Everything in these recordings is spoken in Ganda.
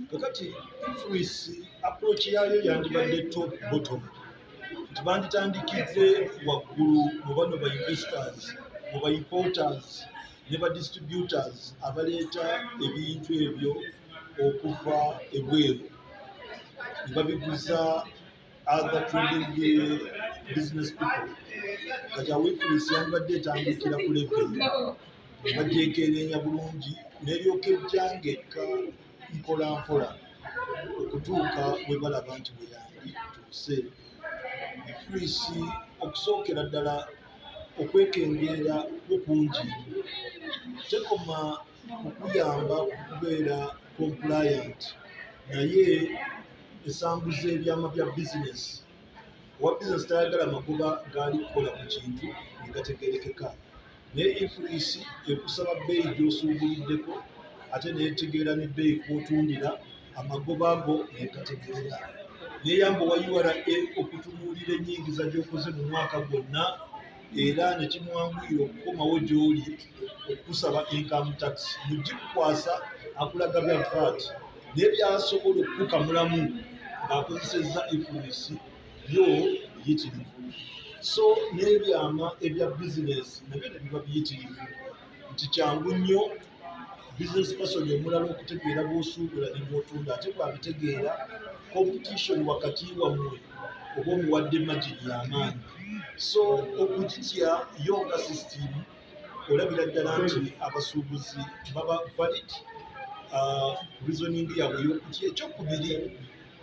kakati influence approach yayo yandibadde top bottom nti banditandikidde waggulu mu bano ba investors mu ba importers ne ba distributors abaleeta ebintu ebyo okuva ebweru ne babiguza other trading business people. Kati awo influence yandibadde etandikira ku level bagyekeerenya bulungi n'eryoka ejjanga ekka mpola mpola okutuuka bwe balaba nti bwe yandituuse. Influence okusookera ddala okwekengeera bukungi tekoma kukuyamba kubeera compliant naye esambuza ebyama bya bizinesi. Owa bizinesi tayagala magoba gaali kukola ku kintu ne gategeerekeka. Naye influence ekusaba bbeeyi gy'osuubuliddeko ate neetegeera n'ebbeeyi kw'otundira amagoba ago negategeera. Neeyamba owa URA okutunuulira ennyingiza gy'okoze mu mwaka gwonna era ne kimwanguyira okukomawo gy'oli okusaba income tax. Mugikukwasa akulaga bya VAT n'ebyasobola okukukamulamu ng'akozesezza influence yo biyitirivu. So n'ebyama ebya bizinesi nabyo ne biba biyitirivu nti kyangu nnyo business person omulala okutegeera bw'osuubula ne bw'otunda ate bw'abitegeera competition wakati wammwe oba omuwadde magini y'amaanyi. So okugitya yo nga system olabira ddala nti abasuubuzi baba valid reasoning yaabwe y'okutya. Ekyokubiri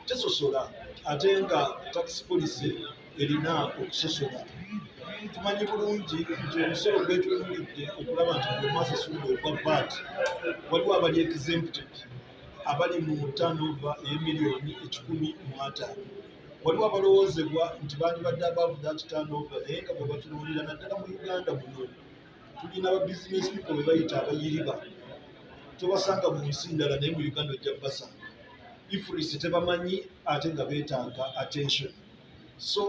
tesosola ate nga tax policy erina okusosola. Tumanyi bulungi nti omusolo gw'etunuulidde okulaba nti bw'omaasasula ogwa VAT waliwo abali exempted abali mu turnover ey'emiliyoni 150. Waliwo abalowoozebwa nti bandibadde above that turnover naye nga bwe batunuulira naddala mu Uganda muno tulina aba business people be bayita abayiriba. Tobasanga mu nsi ndala naye mu Uganda ojja basanga. Influence tebamanyi ate nga beetaaga attention. So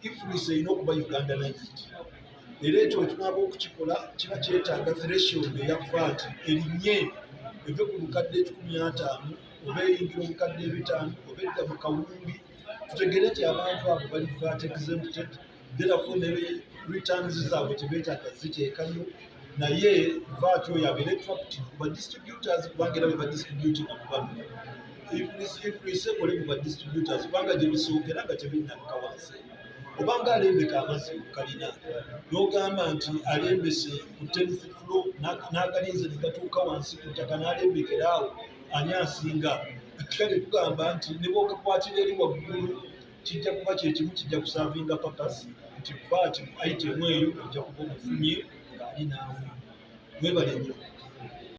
influence erina okuba Ugandanized. Era ekyo tunaaba okukikola kiba kyetaaga threshold eya VAT erinnye eve ku bukadde 15 oba eyingira obukadde 5 oba edda mu kawumbi. Tutegere nti abantu abo bali VAT exempted, therefore ne returns zaabwe tebeetaaga ziteekayo naye VAT oyo abeera attractive ku ba distributors kubanga era be badistributinga mu bantu. Influence ekole mu ba distributors kubanga gye bisookera nga tebinnakka wansi. Obanga alembeka amazzi ku kalina n'ogamba nti alembese ku 10th floor n'agalinze ne gatuuka wansi ku ttaka n'alembekera awo ani asinga? Kale tugamba nti ne bw'ogakwatira eri waggulu kijja kuba kye kimu, kijja kusaavinga papasi nti VAT item eyo ojja kuba omufunye ng'ali naawe. Mwebale nnyo.